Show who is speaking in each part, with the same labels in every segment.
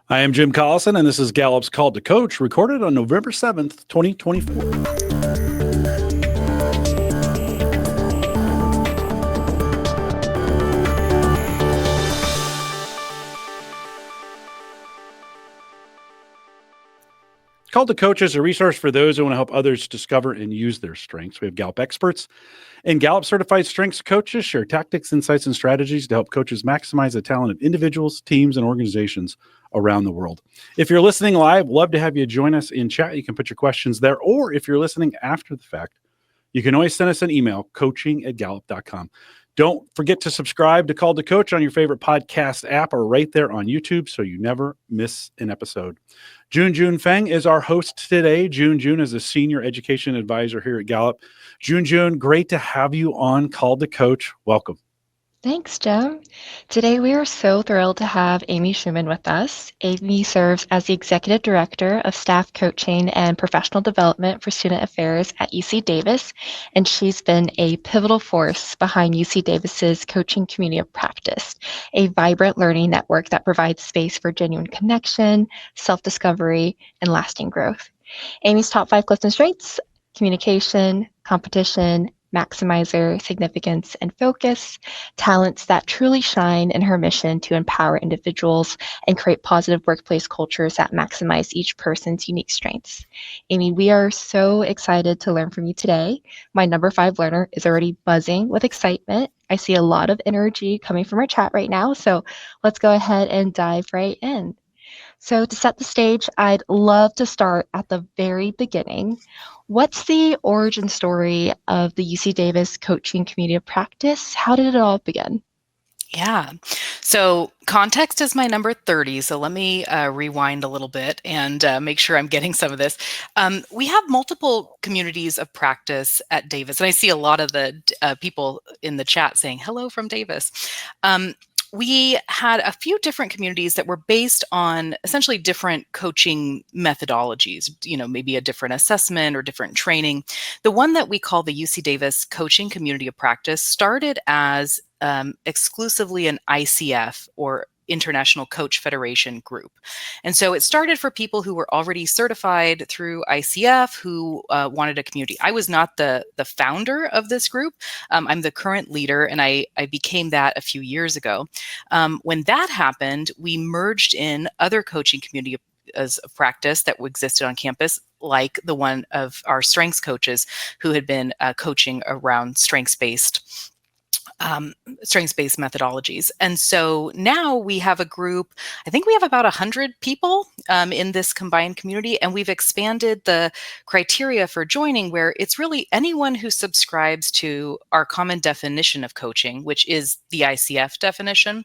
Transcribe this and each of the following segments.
Speaker 1: I am Jim Collison, and this is Gallup's Call to Coach, recorded on November 7th, 2024. Call to Coach is a resource for those who want to help others discover and use their strengths. We have Gallup experts and Gallup certified strengths coaches share tactics, insights, and strategies to help coaches maximize the talent of individuals, teams, and organizations around the world. If you're listening live, love to have you join us in chat. You can put your questions there, or if you're listening after the fact, you can always send us an email, coaching@gallup.com. Don't forget to subscribe to Call to Coach on your favorite podcast app or right there on YouTube so you never miss an episode. Jun Feng is our host today. Jun is a senior education advisor here at Gallup. Jun, great to have you on Call to Coach. Welcome.
Speaker 2: Thanks, Jim. Today we are so thrilled to have Amy Shuman with us. Amy serves as the Executive Director of Staff Coaching and Professional Development for Student Affairs at UC Davis, and she's been a pivotal force behind UC Davis's coaching community of practice, a vibrant learning network that provides space for genuine connection, self-discovery, and lasting growth. Amy's top 5 CliftonStrengths: communication, competition, maximizer, significance, and focus, talents that truly shine in her mission to empower individuals and create positive workplace cultures that maximize each person's unique strengths. Amy, we are so excited to learn from you today. My number 5 learner is already buzzing with excitement. I see a lot of energy coming from our chat right now, so let's go ahead and dive right in. So to set the stage, I'd love to start at the very beginning. What's the origin story of the UC Davis coaching community of practice? How did it all begin?
Speaker 3: Yeah. So context is my number 30. So let me rewind a little bit and make sure I'm getting some of this. We have multiple communities of practice at Davis. And I see a lot of the people in the chat saying, hello from Davis. We had a few different communities that were based on essentially different coaching methodologies, maybe a different assessment or different training. The one that we call the UC Davis Coaching Community of Practice started as exclusively an ICF, or International Coach Federation group. And so it started for people who were already certified through ICF, who wanted a community. I was not the founder of this group. I'm the current leader, and I became that a few years ago. When that happened, we merged in other coaching community of practice that existed on campus, like the one of our strengths coaches who had been coaching around strengths-based methodologies. And so now we have a group, I think we have about 100 people in this combined community, and we've expanded the criteria for joining, where it's really anyone who subscribes to our common definition of coaching, which is the ICF definition.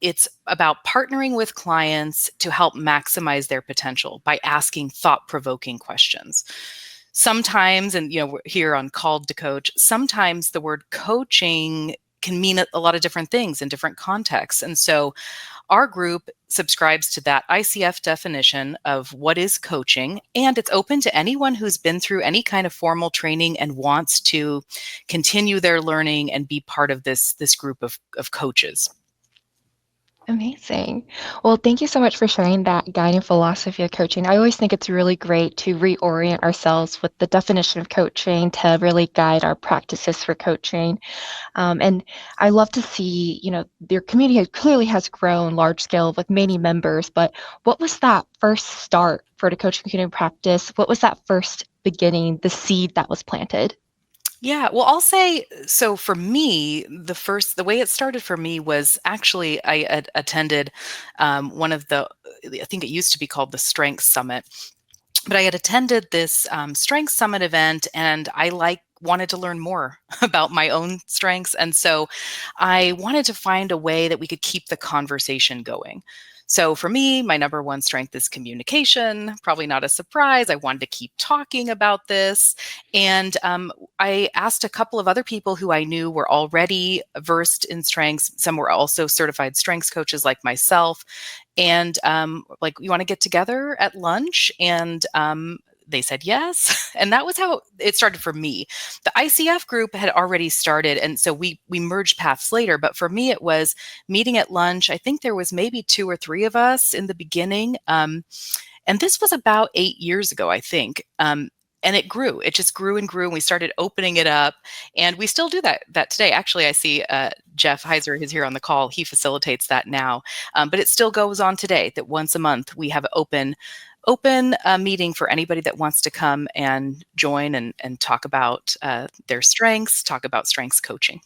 Speaker 3: It's about partnering with clients to help maximize their potential by asking thought-provoking questions. Sometimes, and we're here on Called to Coach, sometimes the word coaching can mean a lot of different things in different contexts. And so our group subscribes to that ICF definition of what is coaching, and it's open to anyone who's been through any kind of formal training and wants to continue their learning and be part of this group of coaches.
Speaker 2: Amazing. Well, thank you so much for sharing that guiding philosophy of coaching. I always think it's really great to reorient ourselves with the definition of coaching to really guide our practices for coaching. And I love to see, your community clearly has grown large scale with many members, but what was that first start for the coaching community practice? What was that first beginning, the seed that was planted?
Speaker 3: Yeah, well, I'll say, so for me, the way it started for me was actually I had attended one of I think it used to be called the Strengths Summit, but I had attended this Strengths Summit event, and I wanted to learn more about my own strengths. And so I wanted to find a way that we could keep the conversation going. So for me, my number 1 strength is communication. Probably not a surprise. I wanted to keep talking about this. And I asked a couple of other people who I knew were already versed in strengths. Some were also certified strengths coaches like myself. And you want to get together at lunch and they said yes. And that was how it started for me. The ICF group had already started, and so we merged paths later. But for me, it was meeting at lunch. I think there was maybe 2 or 3 of us in the beginning. And this was about 8 years ago, I think. And it grew. It just grew and grew. And we started opening it up. And we still do that today. Actually, I see Jeff Heiser is here on the call. He facilitates that now. But it still goes on today, that once a month we have open meeting for anybody that wants to come and join and talk about their strengths, talk about strengths coaching.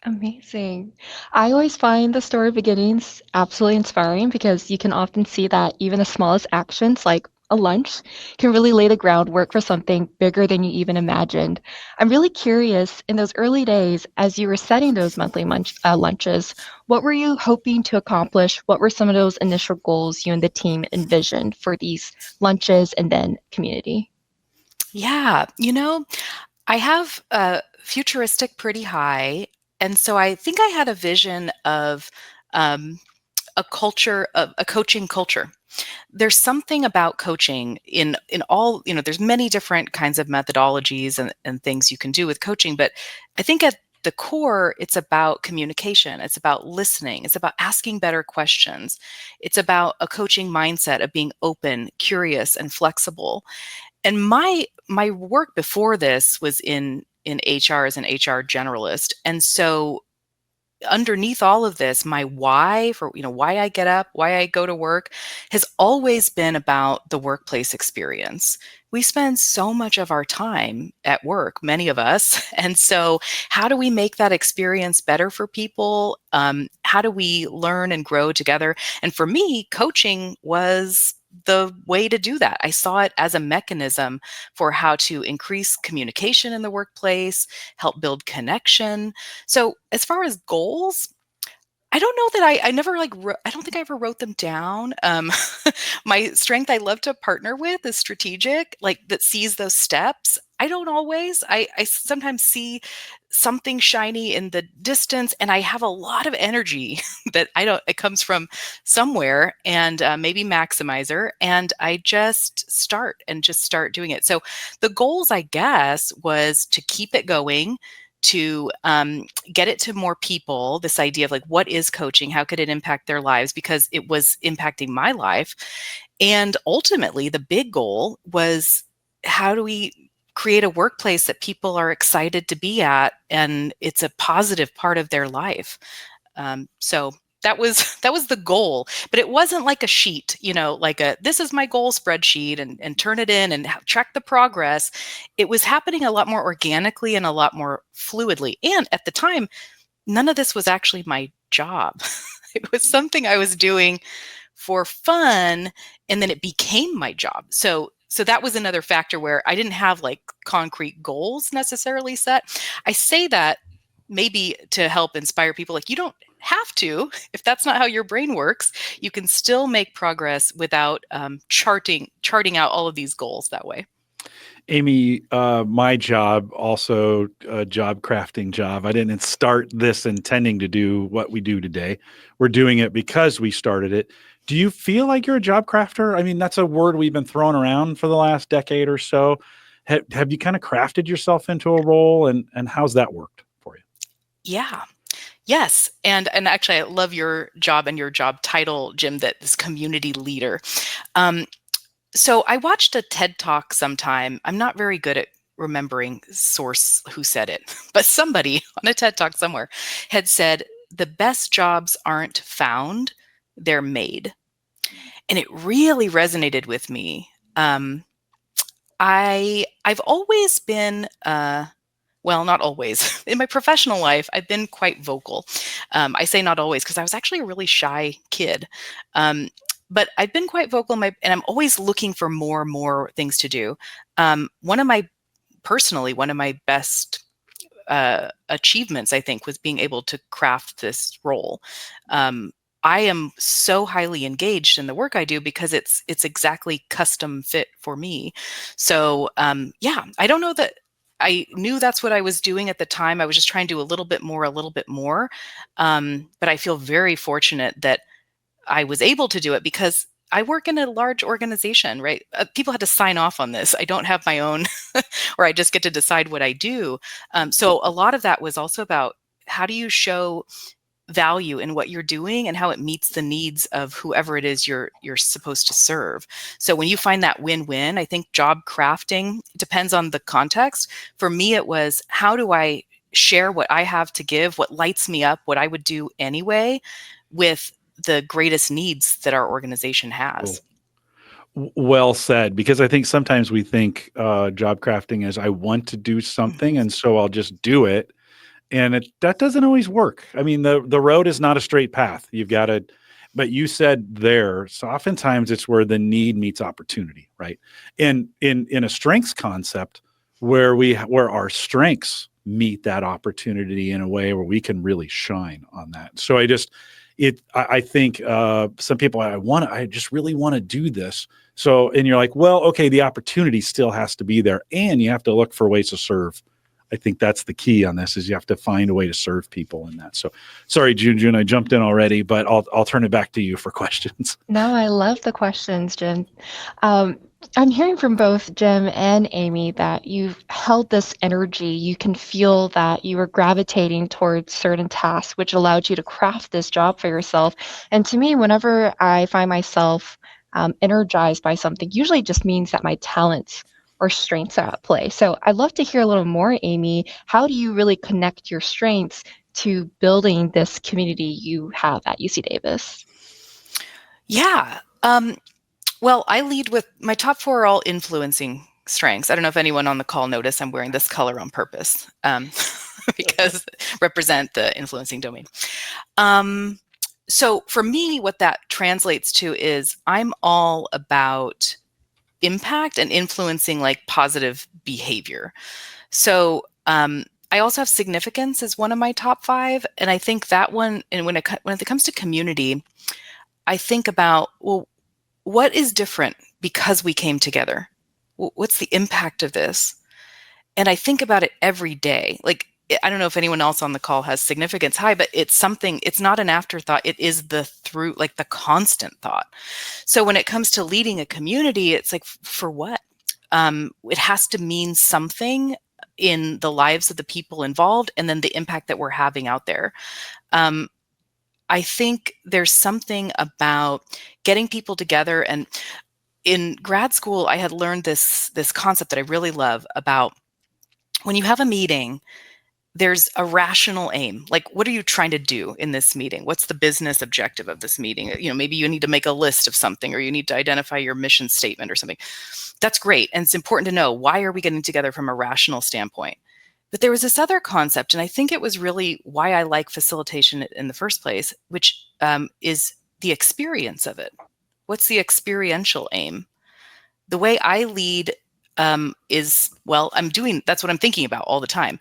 Speaker 2: Amazing. I always find the story beginnings absolutely inspiring because you can often see that even the smallest actions, like a lunch, can really lay the groundwork for something bigger than you even imagined. I'm really curious, in those early days, as you were setting those monthly lunches, what were you hoping to accomplish? What were some of those initial goals you and the team envisioned for these lunches and then community?
Speaker 3: Yeah, I have futuristic pretty high. And so I think I had a vision of a culture, of a coaching culture. There's something about coaching in all, there's many different kinds of methodologies and things you can do with coaching. But I think at the core, it's about communication. It's about listening. It's about asking better questions. It's about a coaching mindset of being open, curious, and flexible. And my work before this was in HR as an HR generalist. And so underneath all of this, my why for, why I get up, why I go to work has always been about the workplace experience. We spend so much of our time at work, many of us. And so how do we make that experience better for people? How do we learn and grow together? And for me, coaching was the way to do that. I saw it as a mechanism for how to increase communication in the workplace, help build connection. So as far as goals, I don't know that I never I don't think I ever wrote them down. My strength I love to partner with is strategic, that sees those steps. I don't always. I sometimes see something shiny in the distance, and I have a lot of energy that it comes from somewhere, and maybe maximizer, and I just start doing it. So the goals, I guess, was to keep it going, to get it to more people, this idea of what is coaching? How could it impact their lives? Because it was impacting my life. And ultimately, the big goal was, how do we create a workplace that people are excited to be at and it's a positive part of their life? So that was the goal, but it wasn't like a sheet, this is my goal spreadsheet and turn it in and track the progress. It was happening a lot more organically and a lot more fluidly. And at the time, none of this was actually my job. It was something I was doing for fun, and then it became my job. So that was another factor where I didn't have concrete goals necessarily set. I say that maybe to help inspire people, you don't have to, if that's not how your brain works, you can still make progress without charting out all of these goals that way.
Speaker 1: Amy, my job, also a job crafting job. I didn't start this intending to do what we do today. We're doing it because we started it. Do you feel like you're a job crafter? I mean, that's a word we've been throwing around for the last decade or so. Have you kind of crafted yourself into a role, and how's that worked for you?
Speaker 3: Yeah. Yes. And actually, I love your job and your job title, Jim, that is community leader. So I watched a TED Talk sometime. I'm not very good at remembering source who said it, but somebody on a TED Talk somewhere had said, the best jobs aren't found, they're made. And it really resonated with me. I've always been, well, not always. In my professional life, I've been quite vocal. I say not always because I was actually a really shy kid. But I've been quite vocal, and I'm always looking for more and more things to do. One of my best achievements, I think, was being able to craft this role. I am so highly engaged in the work I do because it's exactly custom fit for me. So yeah, I don't know that I knew that's what I was doing at the time. I was just trying to do a little bit more. But I feel very fortunate that I was able to do it because I work in a large organization, right? People had to sign off on this. I don't have my own, or I just get to decide what I do. So a lot of that was also about how do you show value in what you're doing and how it meets the needs of whoever it is you're supposed to serve. So when you find that win-win, I think job crafting depends on the context. For me, it was how do I share what I have to give, what lights me up, what I would do anyway, with the greatest needs that our organization has.
Speaker 1: Well said, because I think sometimes we think job crafting is I want to do something and so I'll just do it. And that doesn't always work. I mean, the road is not a straight path. You've got to, but you said there, so oftentimes it's where the need meets opportunity, right? And in a strengths concept where our strengths meet that opportunity in a way where we can really shine on that. So I think some people, I just really want to do this. So, and you're like, well, okay, the opportunity still has to be there and you have to look for ways to serve. I think that's the key on this is you have to find a way to serve people in that. So sorry, June, I jumped in already, but I'll turn it back to you for questions.
Speaker 2: No, I love the questions, Jim. I'm hearing from both Jim and Amy that you've held this energy. You can feel that you were gravitating towards certain tasks, which allowed you to craft this job for yourself. And to me, whenever I find myself energized by something, usually it just means that my talents or strengths are at play. So I'd love to hear a little more, Amy. How do you really connect your strengths to building this community you have at UC Davis?
Speaker 3: Yeah. Well, I lead with my top 4 are all influencing strengths. I don't know if anyone on the call noticed I'm wearing this color on purpose because represent the influencing domain. So for me, what that translates to is I'm all about impact and influencing like positive behavior. So I also have significance as one of my top 5. And I think that one, and when it comes to community, I think about, well, what is different because we came together? What's the impact of this? And I think about it every day. Like, I don't know if anyone else on the call has significance high, but it's something, it's not an afterthought. It is the constant thought. So when it comes to leading a community, it's like, for what? It has to mean something in the lives of the people involved and then the impact that we're having out there. I think there's something about getting people together. And in grad school, I had learned this concept that I really love about when you have a meeting, there's a rational aim. Like, what are you trying to do in this meeting? What's the business objective of this meeting? You know, maybe you need to make a list of something, or you need to identify your mission statement or something. That's great. And it's important to know, why are we getting together from a rational standpoint? But there was this other concept, and I think it was really why I like facilitation in the first place, which is the experience of it. What's the experiential aim? The way I lead is, well, that's what I'm thinking about all the time.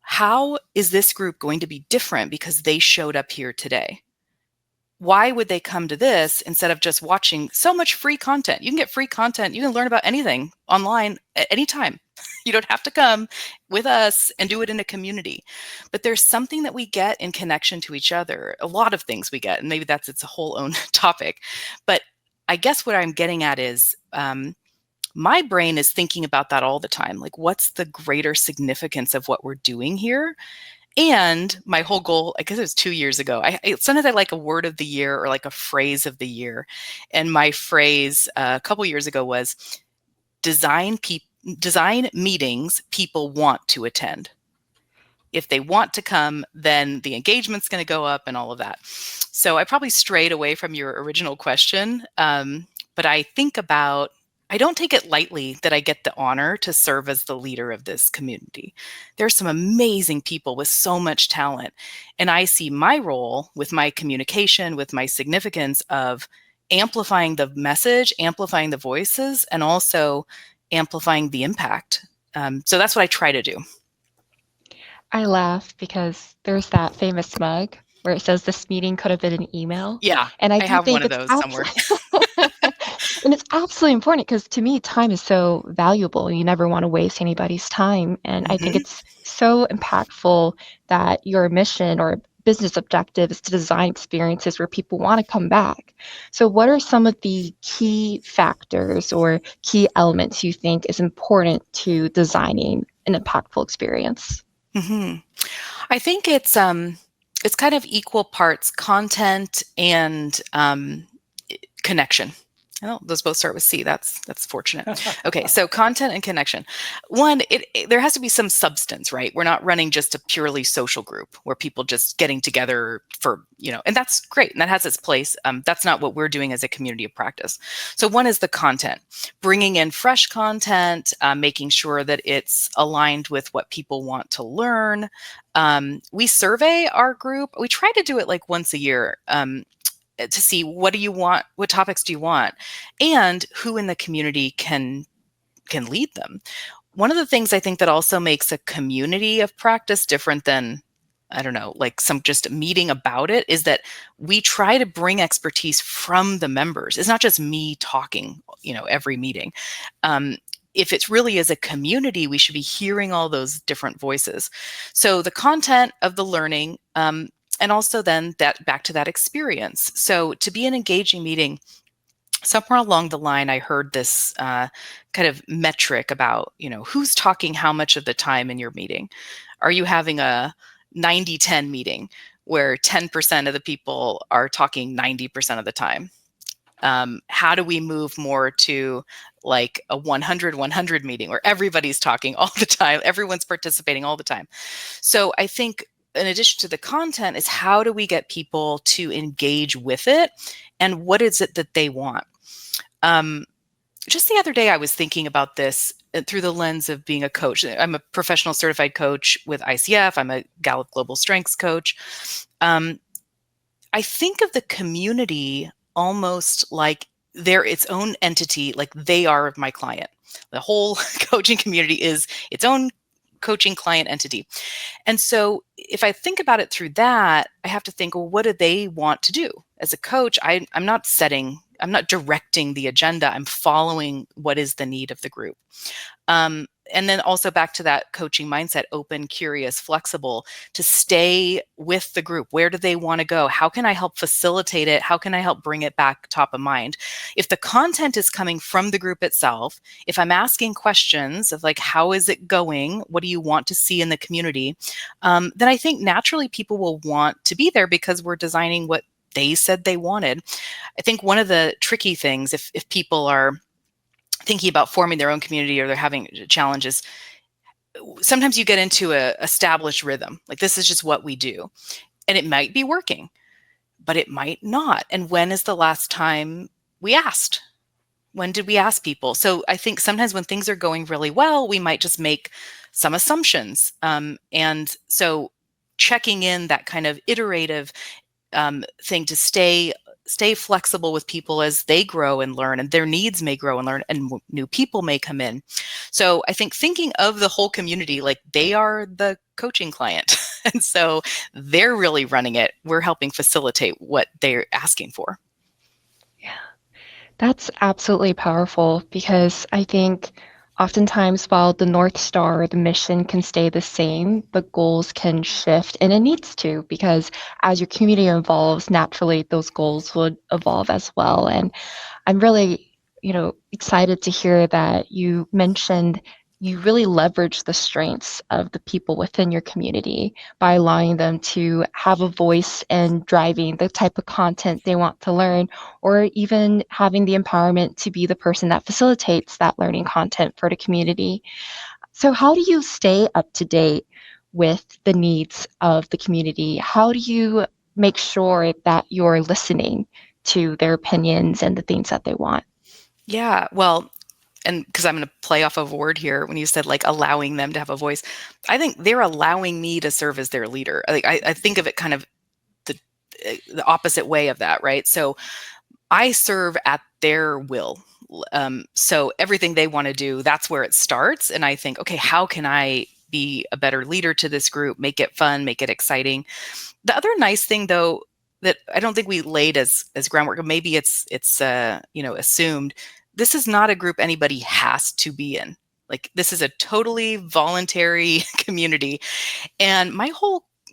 Speaker 3: How is this group going to be different because they showed up here today? Why would they come to this instead of just watching so much free content? You can get free content. You can learn about anything online at any time. You don't have to come with us and do it in a community. But there's something that we get in connection to each other. A lot of things we get, and maybe it's a whole own topic. But I guess what I'm getting at is my brain is thinking about that all the time. Like, what's the greater significance of what we're doing here? And my whole goal, I guess it was 2 years ago, sometimes I like a word of the year or like a phrase of the year. And my phrase a couple years ago was design meetings people want to attend. If they want to come, then the engagement's going to go up and all of that. So I probably strayed away from your original question. But I think about, I don't take it lightly that I get the honor to serve as the leader of this community. There's some amazing people with so much talent. And I see my role with my communication, with my significance of amplifying the message, amplifying the voices, and also amplifying the impact. So that's what I try to do.
Speaker 2: I laugh because there's that famous mug where it says this meeting could have been an email.
Speaker 3: Yeah,
Speaker 2: and I
Speaker 3: have
Speaker 2: think
Speaker 3: one of those somewhere.
Speaker 2: And it's absolutely important because to me, time is so valuable. You never want to waste anybody's time. And I think it's so impactful that your mission or business objective is to design experiences where people want to come back. So what are some of the key factors or key elements you think is important to designing an impactful experience?
Speaker 3: Mm-hmm. I think it's kind of equal parts content and connection. Oh, those both start with C. That's fortunate. Okay, so content and connection. One, there has to be some substance, right? We're not running just a purely social group where people just getting together for, and that's great. And that has its place. That's not what we're doing as a community of practice. So one is the content, bringing in fresh content, making sure that it's aligned with what people want to learn. We survey our group. We try to do it like once a year. To see what do you want, what topics do you want, and who in the community can lead them. One of the things I think that also makes a community of practice different than, I don't know, like some just meeting about it, is that we try to bring expertise from the members. It's not just me talking, every meeting. If it really is a community, we should be hearing all those different voices. So the content of the learning, and also then that back to that experience. So to be an engaging meeting, somewhere along the line, I heard this kind of metric about, who's talking how much of the time in your meeting. Are you having a 90-10 meeting where 10% of the people are talking 90% of the time? How do we move more to like a 100-100 meeting where everybody's talking all the time, everyone's participating all the time? So I think in addition to the content is how do we get people to engage with it and what is it that they want? Just the other day, I was thinking about this through the lens of being a coach. I'm a professional certified coach with ICF. I'm a Gallup Global Strengths coach. I think of the community almost like they're its own entity, like they are my client. The whole coaching community is its own coaching client entity. And so if I think about it through that, I have to think, well, what do they want to do? As a coach, I'm not directing the agenda. I'm following what is the need of the group. And then also back to that coaching mindset, open, curious, flexible, to stay with the group. Where do they want to go? How can I help facilitate it? How can I help bring it back top of mind? If the content is coming from the group itself, if I'm asking questions of like, how is it going? What do you want to see in the community? Then I think naturally people will want to be there because we're designing what they said they wanted. I think one of the tricky things, if people are thinking about forming their own community or they're having challenges, sometimes you get into a established rhythm. Like this is just what we do. And it might be working, but it might not. And when is the last time we asked? When did we ask people? So I think sometimes when things are going really well, we might just make some assumptions. And so checking in that kind of iterative thing to stay flexible with people as they grow and learn, and their needs may grow and learn, and new people may come in. So I think thinking of the whole community like they are the coaching client. And so they're really running it. We're helping facilitate what they're asking for.
Speaker 2: Yeah, that's absolutely powerful because I think oftentimes while the North Star or the mission can stay the same, the goals can shift, and it needs to, because as your community evolves, naturally those goals would evolve as well. And I'm really, excited to hear that you mentioned you really leverage the strengths of the people within your community by allowing them to have a voice and driving the type of content they want to learn, or even having the empowerment to be the person that facilitates that learning content for the community. So how do you stay up to date with the needs of the community? How do you make sure that you're listening to their opinions and the things that they want?
Speaker 3: Yeah, well, and because I'm going to play off of a word here, when you said like allowing them to have a voice, I think they're allowing me to serve as their leader. I think of it kind of the opposite way of that, right? So I serve at their will. So everything they want to do, that's where it starts. And I think, okay, how can I be a better leader to this group, make it fun, make it exciting? The other nice thing, though, that I don't think we laid as groundwork, or maybe it's assumed, this is not a group anybody has to be in. Like this is a totally voluntary community. And my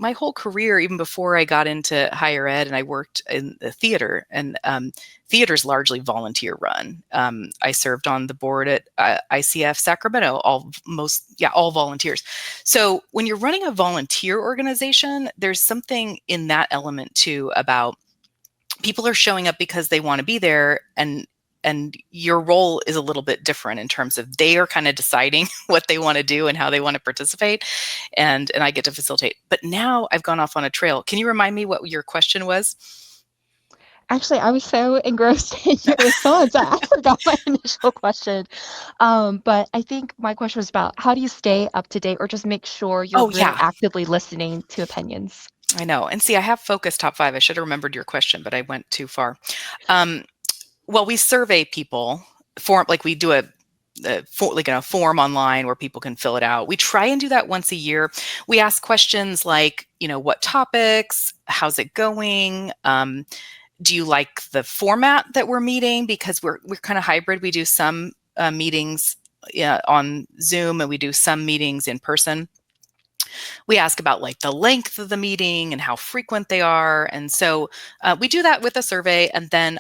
Speaker 3: my whole career, even before I got into higher ed and I worked in the theater, and theater's largely volunteer run. I served on the board at ICF Sacramento, all volunteers. So when you're running a volunteer organization, there's something in that element too about people are showing up because they want to be there, and your role is a little bit different in terms of they are kind of deciding what they want to do and how they want to participate, and I get to facilitate. But now I've gone off on a trail. Can you remind me what your question was?
Speaker 2: Actually, I was so engrossed in your response, I forgot my initial question. But I think my question was about how do you stay up to date or just make sure you're
Speaker 3: Oh,
Speaker 2: really
Speaker 3: yeah.
Speaker 2: actively listening to opinions?
Speaker 3: I know. And see, I have focused top 5. I should have remembered your question, but I went too far. Well, we survey people, we do a form online where people can fill it out. We try and do that once a year. We ask questions like, what topics, how's it going? Do you like the format that we're meeting? Because we're kind of hybrid. We do some meetings on Zoom, and we do some meetings in person. We ask about like the length of the meeting and how frequent they are. And so we do that with a survey. And then,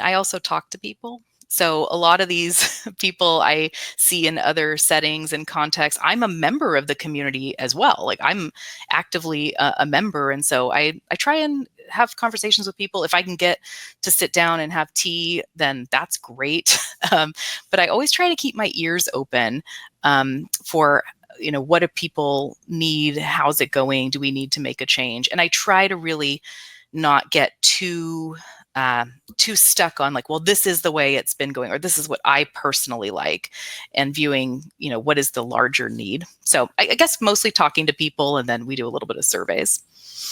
Speaker 3: I also talk to people. So a lot of these people I see in other settings and contexts, I'm a member of the community as well. Like I'm actively a member. And so I try and have conversations with people. If I can get to sit down and have tea, then that's great. But I always try to keep my ears open for what do people need? How's it going? Do we need to make a change? And I try to really not get too stuck on like, well, this is the way it's been going, or this is what I personally like, and viewing, what is the larger need. So I guess mostly talking to people, and then we do a little bit of surveys.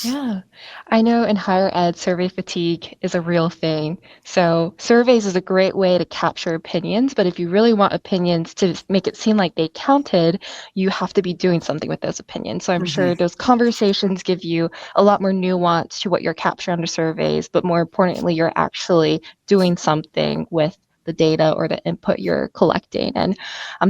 Speaker 2: Yeah, I know in higher ed, survey fatigue is a real thing. So surveys is a great way to capture opinions, but if you really want opinions to make it seem like they counted, you have to be doing something with those opinions. So I'm sure those conversations give you a lot more nuance to what you're capturing under surveys, but more importantly, you're actually doing something with the data or the input you're collecting. And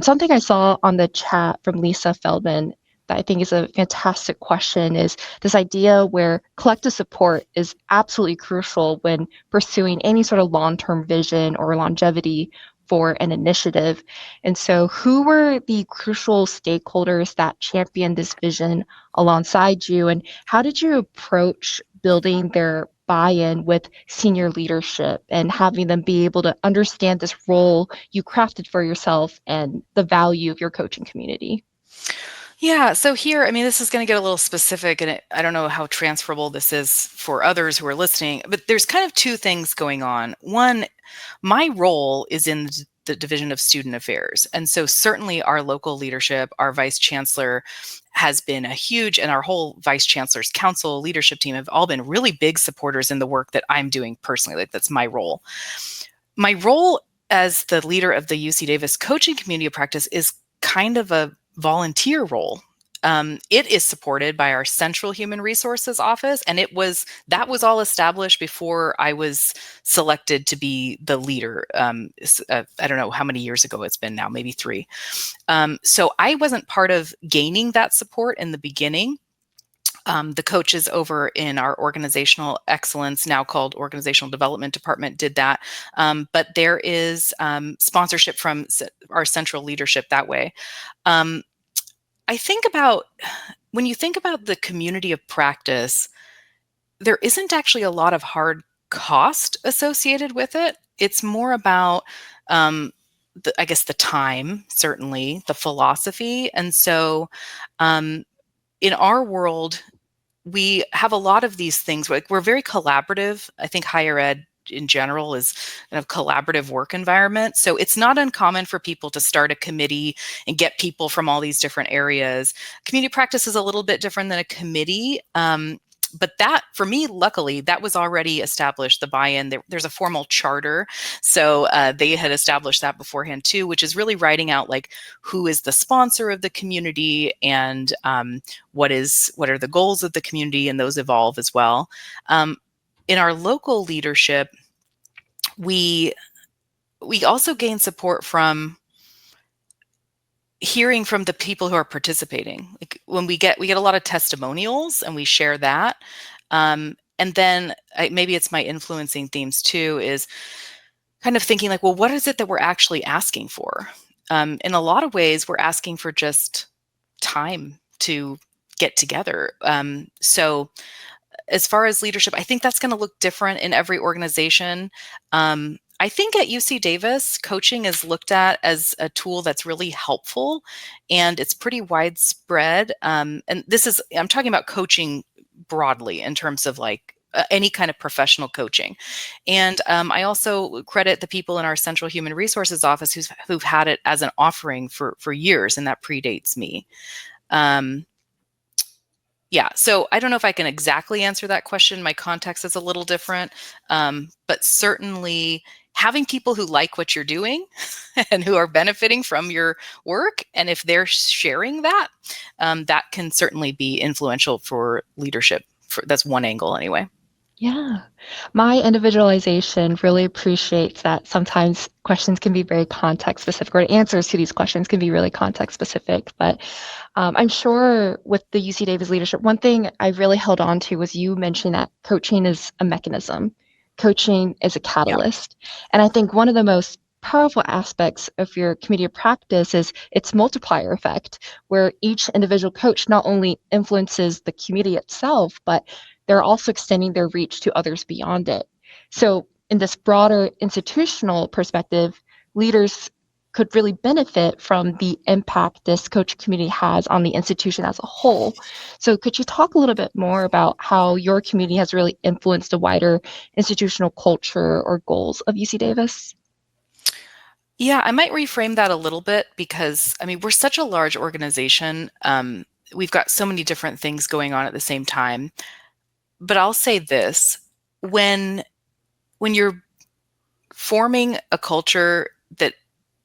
Speaker 2: something I saw on the chat from Lisa Feldman that I think is a fantastic question is this idea where collective support is absolutely crucial when pursuing any sort of long-term vision or longevity for an initiative. And so who were the crucial stakeholders that championed this vision alongside you, and how did you approach building their buy-in with senior leadership and having them be able to understand this role you crafted for yourself and the value of your coaching community?
Speaker 3: Yeah. So here, this is going to get a little specific, and I don't know how transferable this is for others who are listening, but there's kind of two things going on. One, my role is in the Division of Student Affairs. And so certainly our local leadership, our Vice Chancellor has been a huge, and our whole Vice Chancellor's Council leadership team have all been really big supporters in the work that I'm doing personally. Like that's my role. My role as the leader of the UC Davis coaching community of practice is kind of a volunteer role. It is supported by our Central Human Resources Office, and that was all established before I was selected to be the leader. I don't know how many years ago it's been now, maybe 3. So I wasn't part of gaining that support in the beginning. The coaches over in our organizational excellence, now called organizational development department, did that. But there is sponsorship from our central leadership that way. I think when you think about the community of practice, there isn't actually a lot of hard cost associated with it. It's more about, I guess, the time, certainly, the philosophy. And so in our world, we have a lot of these things. We're very collaborative. I think higher ed in general is kind of collaborative work environment. So it's not uncommon for people to start a committee and get people from all these different areas. Community practice is a little bit different than a committee. But that, for me, luckily, that was already established, the buy-in. There's a formal charter. So they had established that beforehand too, which is really writing out like who is the sponsor of the community and what are the goals of the community, and those evolve as well. In our local leadership, we also gain support from hearing from the people who are participating. Like when we get a lot of testimonials and we share that. And then maybe it's my influencing themes too, is kind of thinking like, well, what is it that we're actually asking for? In a lot of ways, we're asking for just time to get together. So as far as leadership, I think that's going to look different in every organization. I think at UC Davis, coaching is looked at as a tool that's really helpful, and it's pretty widespread. And I'm talking about coaching broadly in terms of like any kind of professional coaching. And I also credit the people in our Central Human Resources office who've had it as an offering for years, and that predates me. Yeah, so I don't know if I can exactly answer that question. My context is a little different, but certainly having people who like what you're doing and who are benefiting from your work, and if they're sharing that, that can certainly be influential for leadership. That's one angle anyway.
Speaker 2: Yeah. My individualization really appreciates that sometimes questions can be very context specific, or answers to these questions can be really context specific. But I'm sure with the UC Davis leadership, one thing I really held on to was you mentioning that coaching is a mechanism, coaching is a
Speaker 3: Yeah.
Speaker 2: catalyst. And I think one of the most powerful aspects of your community of practice is its multiplier effect, where each individual coach not only influences the community itself, but they're also extending their reach to others beyond it. So, in this broader institutional perspective, leaders could really benefit from the impact this coach community has on the institution as a whole. So, could you talk a little bit more about how your community has really influenced a wider institutional culture or goals of UC Davis?
Speaker 3: Yeah, I might reframe that a little bit because, I mean, we're such a large organization. We've got so many different things going on at the same time. But I'll say this, when you're forming a culture that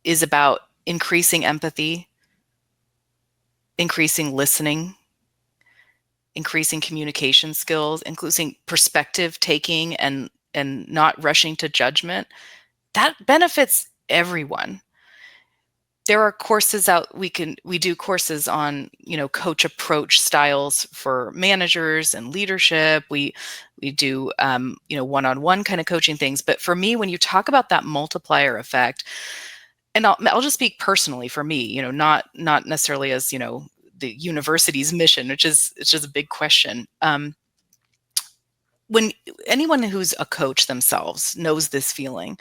Speaker 3: is about increasing empathy, increasing listening, increasing communication skills, increasing perspective taking, and not rushing to judgment, that benefits everyone. There are courses out, we do courses on, coach approach styles for managers and leadership. We do, one-on-one kind of coaching things. But for me, when you talk about that multiplier effect, and I'll just speak personally for me, not necessarily as, the university's mission, which is, it's just a big question. When anyone who's a coach themselves knows this feeling,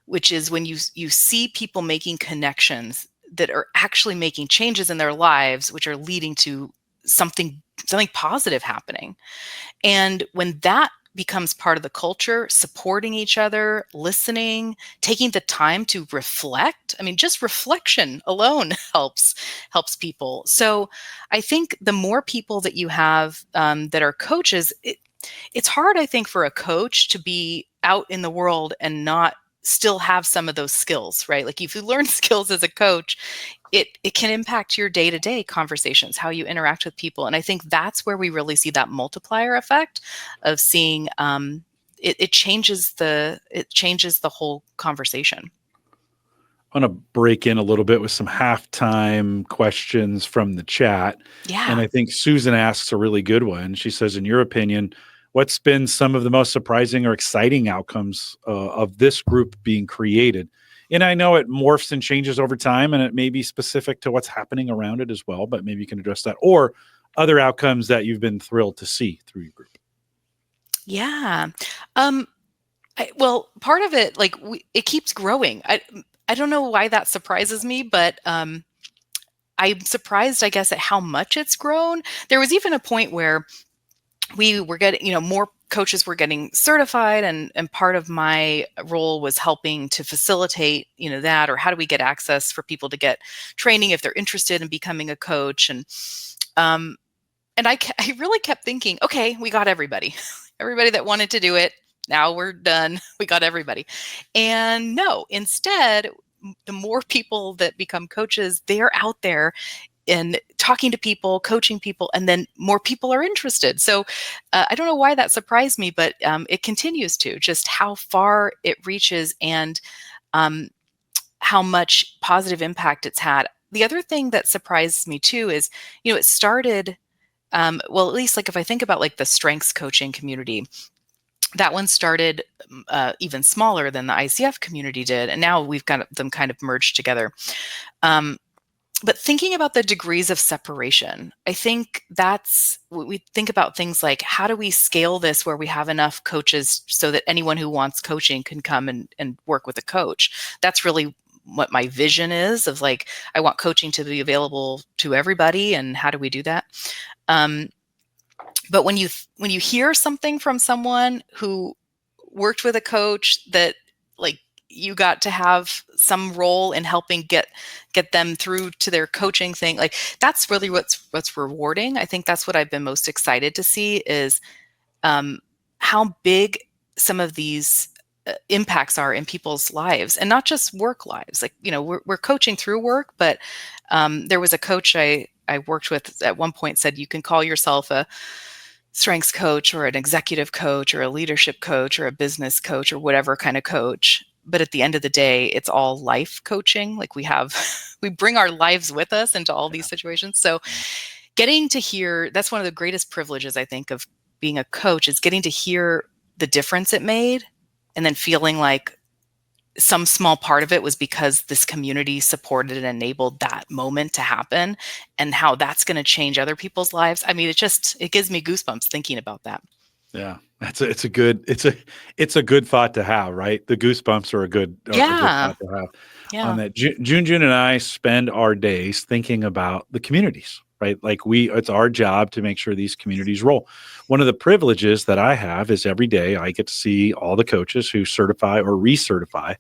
Speaker 3: which is when you see people making connections that are actually making changes in their lives, which are leading to something positive happening. And when that becomes part of the culture, supporting each other, listening, taking the time to reflect. I mean, just reflection alone helps people. So I think the more people that you have that are coaches, it's hard, I think, for a coach to be out in the world and not still have some of those skills, right? Like if you learn skills as a coach, it can impact your day-to-day conversations, how you interact with people. And I think that's where we really see that multiplier effect of seeing it changes the whole conversation.
Speaker 1: I want to break in a little bit with some halftime questions from the chat.
Speaker 3: Yeah.
Speaker 1: And I think Susan asks a really good one. She says, in your opinion, what's been some of the most surprising or exciting outcomes of this group being created? And I know it morphs and changes over time, and it may be specific to what's happening around it as well, but maybe you can address that, or other outcomes that you've been thrilled to see through your group.
Speaker 3: Yeah. Well, part of it, like it keeps growing. I don't know why that surprises me, but I'm surprised, I guess, at how much it's grown. There was even a point where we were getting, more coaches were getting certified, and part of my role was helping to facilitate, that, or how do we get access for people to get training if they're interested in becoming a coach. And I really kept thinking, okay, we got everybody that wanted to do it. Now we're done. We got everybody. And no, instead, the more people that become coaches, they're out there and talking to people, coaching people, and then more people are interested. So I don't know why that surprised me, but it continues to, just how far it reaches and how much positive impact it's had. the other thing that surprised me too is, it started, well, at least like if I think about like the strengths coaching community, that one started even smaller than the ICF community did. And now we've got them kind of merged together. But thinking about the degrees of separation, I think that's we think about things like, how do we scale this where we have enough coaches so that anyone who wants coaching can come and work with a coach? That's really what my vision is, of like, I want coaching to be available to everybody. And how do we do that? But when you hear something from someone who worked with a coach that, like, you got to have some role in helping get them through to their coaching thing, like, that's really what's rewarding. I think that's what I've been most excited to see is how big some of these impacts are in people's lives, and not just work lives. Like, we're coaching through work, but there was a coach I worked with at one point said, you can call yourself a strengths coach or an executive coach or a leadership coach or a business coach or whatever kind of coach. But at the end of the day, it's all life coaching. Like, we bring our lives with us into all these situations. So getting to hear, that's one of the greatest privileges, I think, of being a coach, is getting to hear the difference it made, and then feeling like some small part of it was because this community supported and enabled that moment to happen, and how that's going to change other people's lives. I mean, it gives me goosebumps thinking about that.
Speaker 1: Yeah, it's a good thought to have, right? The goosebumps are a good thought to have.
Speaker 3: Yeah.
Speaker 1: On that, June and I spend our days thinking about the communities, right? Like, it's our job to make sure these communities roll. One of the privileges that I have is every day I get to see all the coaches who certify or recertify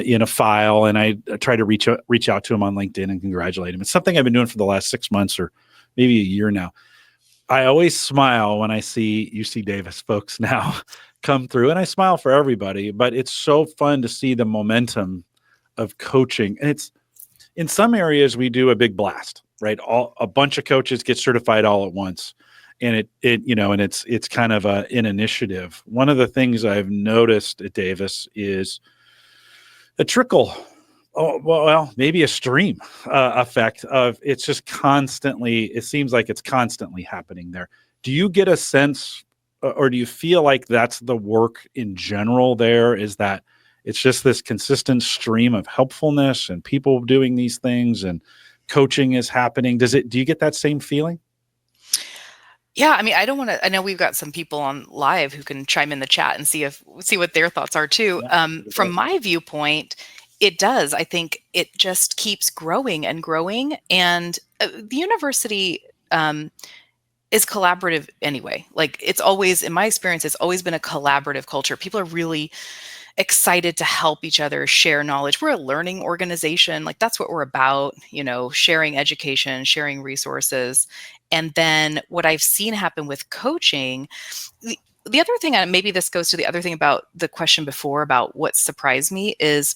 Speaker 1: in a file, and I try to reach out to them on LinkedIn and congratulate them. It's something I've been doing for the last 6 months or maybe a year now. I always smile when I see UC Davis folks now come through, and I smile for everybody, but it's so fun to see the momentum of coaching. And it's, in some areas we do a big blast, right? A bunch of coaches get certified all at once. And it's kind of an initiative. One of the things I've noticed at Davis is a trickle. Oh, well, maybe a stream effect of, it's just constantly, it seems like it's constantly happening there. Do you get a sense, or do you feel like that's the work in general there, is that it's just this consistent stream of helpfulness and people doing these things and coaching is happening? Do you get that same feeling?
Speaker 3: Yeah, I mean, I know we've got some people on live who can chime in the chat and see what their thoughts are too. From my viewpoint, it does. I think it just keeps growing and growing. And the university is collaborative anyway. Like, it's always, in my experience, it's always been a collaborative culture. People are really excited to help each other share knowledge. We're a learning organization. Like, that's what we're about, sharing education, sharing resources. And then what I've seen happen with coaching, the other thing, and maybe this goes to the other thing about the question before about what surprised me, is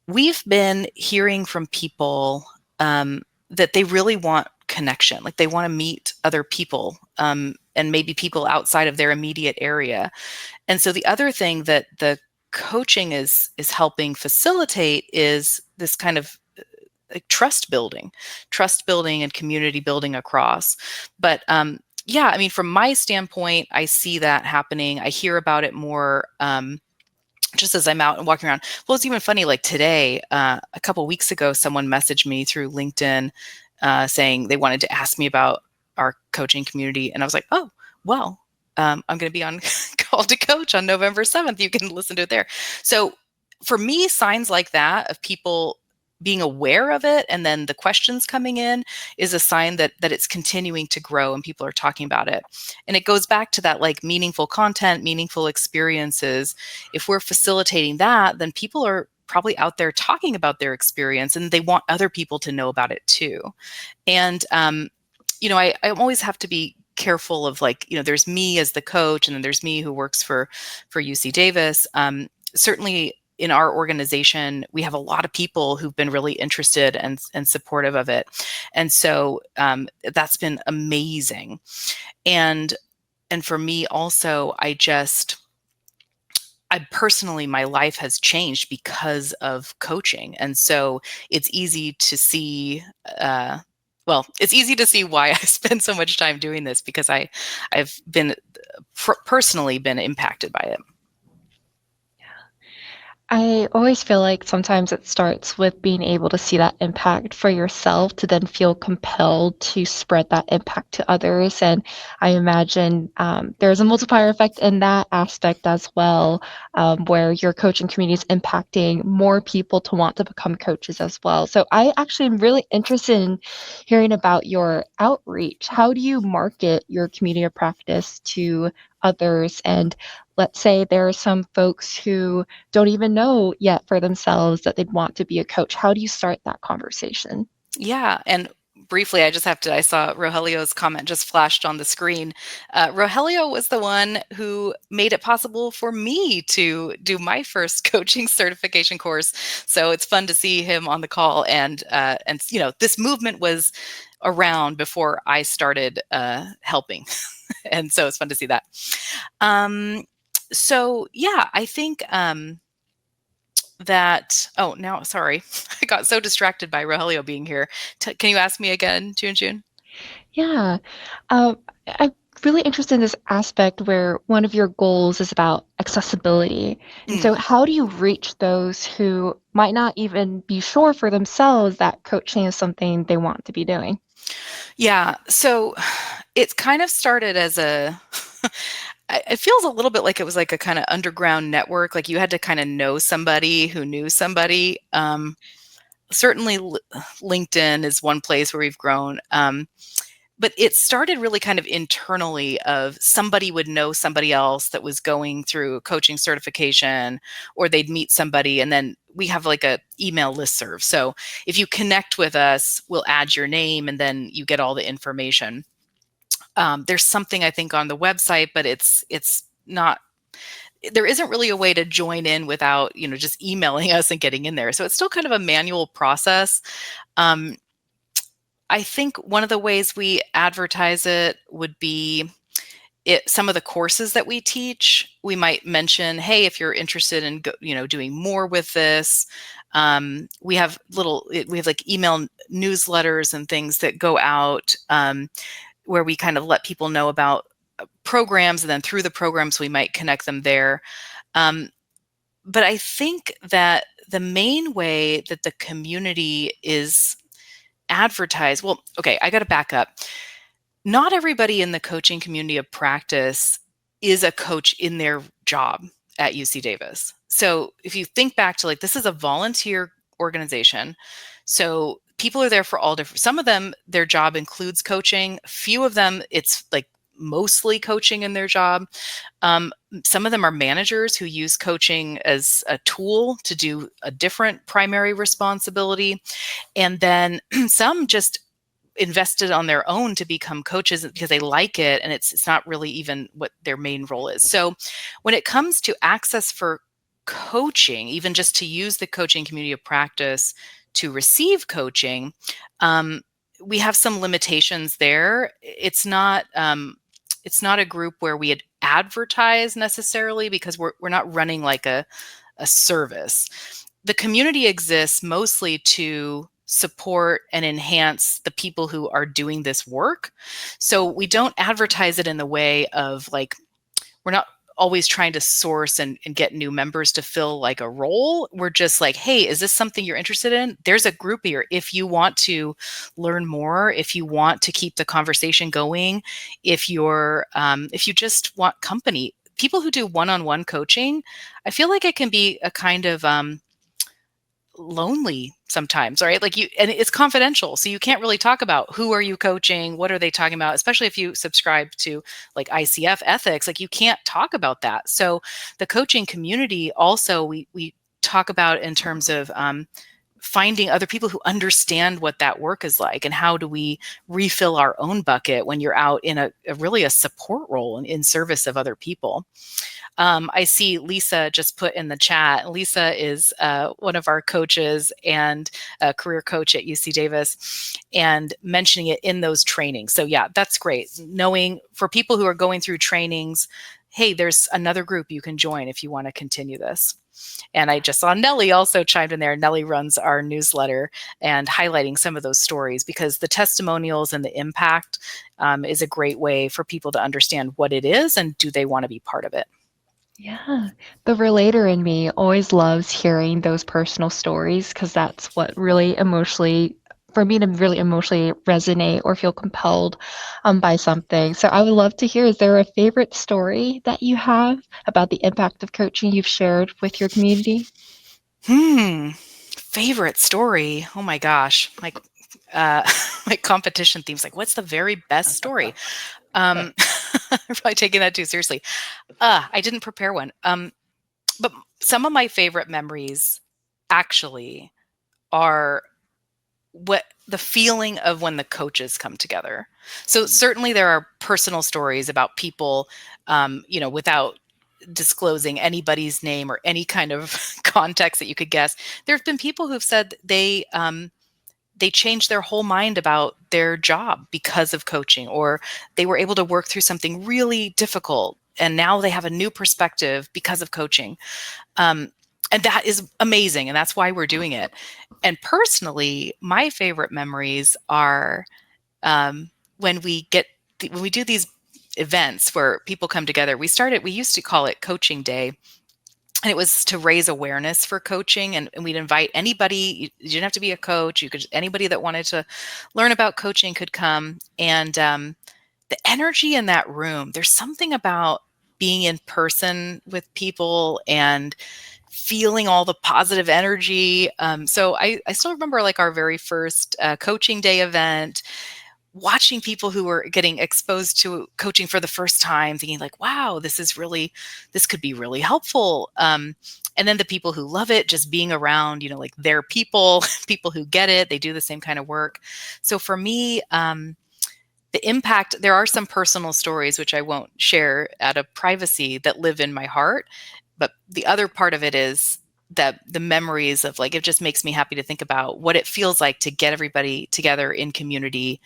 Speaker 3: we've been hearing from people that they really want connection. Like, they want to meet other people, and maybe people outside of their immediate area. And so the other thing that the coaching is helping facilitate is this kind of like trust building and community building across. But yeah, I mean, from my standpoint, I see that happening. I hear about it more just as I'm out and walking around. Well, it's even funny, like today, a couple weeks ago, someone messaged me through LinkedIn saying they wanted to ask me about our coaching community. And I was like, oh, well, I'm going to be on Call to Coach on November 7th. You can listen to it there. So for me, signs like that of people being aware of it and then the questions coming in is a sign that it's continuing to grow and people are talking about it. And it goes back to that, like, meaningful content, meaningful experiences. If we're facilitating that, then people are probably out there talking about their experience and they want other people to know about it too. And, I always have to be careful of, like, there's me as the coach and then there's me who works for UC Davis. Certainly in our organization, we have a lot of people who've been really interested and supportive of it. And so that's been amazing. And for me also, personally, my life has changed because of coaching. And so it's easy to see, it's easy to see why I spend so much time doing this, because I've been personally been impacted by it.
Speaker 2: I always feel like sometimes it starts with being able to see that impact for yourself to then feel compelled to spread that impact to others. And I imagine there's a multiplier effect in that aspect as well, where your coaching community is impacting more people to want to become coaches as well. So I actually am really interested in hearing about your outreach. How do you market your community of practice to others? And let's say there are some folks who don't even know yet for themselves that they'd want to be a coach. How do you start that conversation?
Speaker 3: Yeah. And briefly, I saw Rogelio's comment just flashed on the screen. Rogelio was the one who made it possible for me to do my first coaching certification course. So it's fun to see him on the call. And this movement was around before I started helping. And so it's fun to see that. I think sorry, I got so distracted by Rogelio being here. Can you ask me again, June?
Speaker 2: Yeah. I'm really interested in this aspect where one of your goals is about accessibility. And so, how do you reach those who might not even be sure for themselves that coaching is something they want to be doing?
Speaker 3: Yeah. So it kind of started as it feels a little bit like it was like a kind of underground network. Like you had to kind of know somebody who knew somebody. Certainly LinkedIn is one place where we've grown. But it started really kind of internally of somebody would know somebody else that was going through coaching certification, or they'd meet somebody, and then we have like a email listserv. So if you connect with us, we'll add your name and then you get all the information. There's something I think on the website, but it's not, there isn't really a way to join in without, just emailing us and getting in there. So it's still kind of a manual process. I think one of the ways we advertise it would be some of the courses that we teach. We might mention, hey, if you're interested in doing more with this, we have like email newsletters and things that go out where we kind of let people know about programs, and then through the programs we might connect them there. But I think that the main way that the community is advertised, well, okay, I got to back up. Not everybody in the coaching community of practice is a coach in their job at UC Davis. So if you think back to this is a volunteer organization. So people are there for all different, some of them, their job includes coaching. Few of them, it's like mostly coaching in their job. Some of them are managers who use coaching as a tool to do a different primary responsibility. And then some just invested on their own to become coaches because they like it, and it's not really even what their main role is. So when it comes to access for coaching, even just to use the coaching community of practice to receive coaching, we have some limitations there. It's not a group where we advertise necessarily, because we're not running like a service. The community exists mostly to support and enhance the people who are doing this work. So we don't advertise it in the way of we're not always trying to source and get new members to fill like a role. We're just like, hey, is this something you're interested in? There's a group here. If you want to learn more, if you want to keep the conversation going, if you just want company, people who do one-on-one coaching, I feel like it can be a kind of lonely sometimes, right? And it's confidential, so you can't really talk about who are you coaching, what are they talking about, especially if you subscribe to like ICF ethics. You can't talk about that. So the coaching community also, we talk about in terms of finding other people who understand what that work is like, and how do we refill our own bucket when you're out in a really a support role in service of other people. I see Lisa just put in the chat. Lisa is one of our coaches and a career coach at UC Davis, and mentioning it in those trainings. So yeah, that's great. Knowing for people who are going through trainings, hey, there's another group you can join if you want to continue this. And I just saw Nellie also chimed in there. Nellie runs our newsletter and highlighting some of those stories, because the testimonials and the impact is a great way for people to understand what it is and do they want to be part of it.
Speaker 2: Yeah, the relator in me always loves hearing those personal stories, because that's what really emotionally, for me to really emotionally resonate or feel compelled by something. So I would love to hear, is there a favorite story that you have about the impact of coaching you've shared with your community?
Speaker 3: Favorite story? Oh my gosh. My competition theme's like, what's the very best story? I'm probably taking that too seriously. I didn't prepare one. But some of my favorite memories actually are what the feeling of when the coaches come together. So certainly there are personal stories about people, without disclosing anybody's name or any kind of context that you could guess. There have been people who've said they changed their whole mind about their job because of coaching, or they were able to work through something really difficult and now they have a new perspective because of coaching. And that is amazing. And that's why we're doing it. And personally, my favorite memories are when we do these events where people come together. We used to call it Coaching Day. And it was to raise awareness for coaching. And we'd invite anybody. You didn't have to be a coach. Anybody that wanted to learn about coaching could come. And the energy in that room, there's something about being in person with people and feeling all the positive energy. So I still remember like our very first coaching day event, watching people who were getting exposed to coaching for the first time, thinking like, wow, this could be really helpful. And then the people who love it, just being around, like their people, people who get it, they do the same kind of work. So for me, the impact, there are some personal stories, which I won't share out of privacy, that live in my heart. But the other part of it is that the memories of like, it just makes me happy to think about what it feels like to get everybody together in community,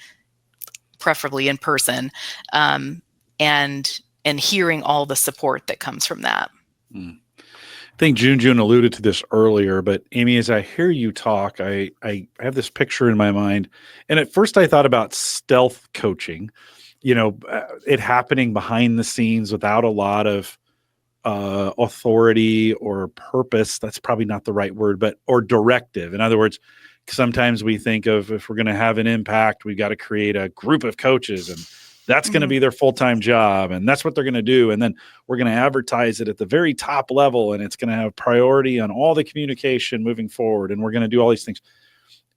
Speaker 3: preferably in person, and hearing all the support that comes from that.
Speaker 1: I think June alluded to this earlier, but Amy, as I hear you talk, I have this picture in my mind. And at first I thought about stealth coaching, it happening behind the scenes without a lot of authority or purpose. That's probably not the right word, or directive. In other words, sometimes we think of, if we're going to have an impact, we've got to create a group of coaches and that's going to be their full-time job. And that's what they're going to do. And then we're going to advertise it at the very top level. And it's going to have priority on all the communication moving forward. And we're going to do all these things.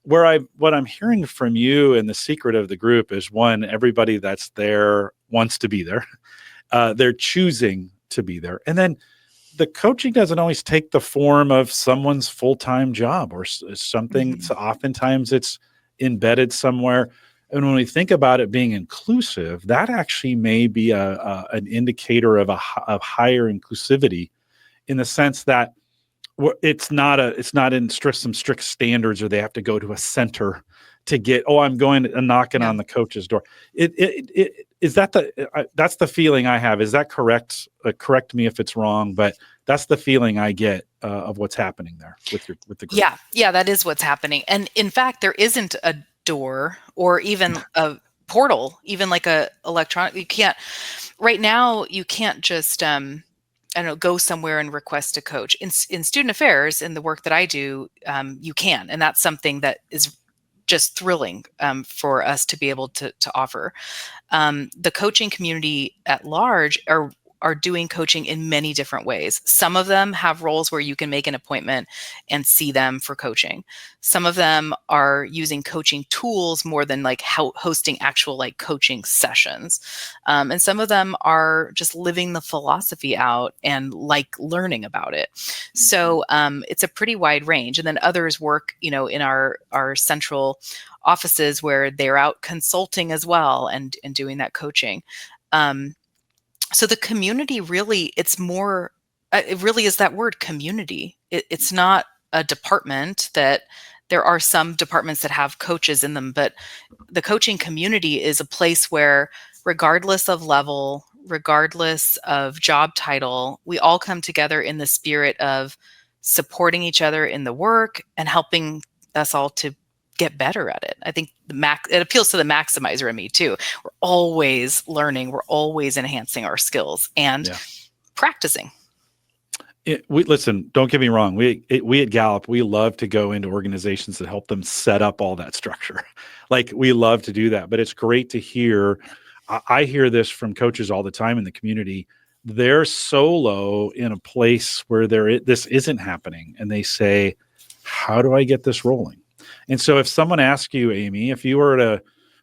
Speaker 1: What I'm hearing from you and the secret of the group is, one, everybody that's there wants to be there. They're choosing to be there. And then the coaching doesn't always take the form of someone's full-time job or something. So oftentimes it's embedded somewhere. And when we think about it being inclusive, that actually may be an indicator of higher inclusivity, in the sense that it's not in some strict standards, or they have to go to a center to get, I'm going and knocking on the coach's door. Is that that's the feeling I have. Is that correct? Correct me if it's wrong, but that's the feeling I get of what's happening there with the group.
Speaker 3: Yeah, that is what's happening. And in fact, there isn't a door or even a portal, even like a electronic. You can't right now. You can't just go somewhere and request a coach. In student affairs, in the work that I do, you can, and that's something that is just thrilling for us to be able to offer. The coaching community at large are doing coaching in many different ways. Some of them have roles where you can make an appointment and see them for coaching. Some of them are using coaching tools more than like hosting actual like coaching sessions. And some of them are just living the philosophy out and like learning about it. So it's a pretty wide range. And then others work, in our central offices where they're out consulting as well and doing that coaching. So the community really, it's more, it really is that word, community. It's not a department. That there are some departments that have coaches in them, but the coaching community is a place where, regardless of level, regardless of job title, we all come together in the spirit of supporting each other in the work and helping us all to get better at it. I think it appeals to the maximizer in me too. We're always learning, we're always enhancing our skills and practicing.
Speaker 1: Listen, don't get me wrong. We at Gallup, we love to go into organizations that help them set up all that structure. Like, we love to do that, but it's great to hear. I hear this from coaches all the time in the community. They're solo in a place where this isn't happening, and they say, how do I get this rolling? And so if someone asks you, Amy, if you were to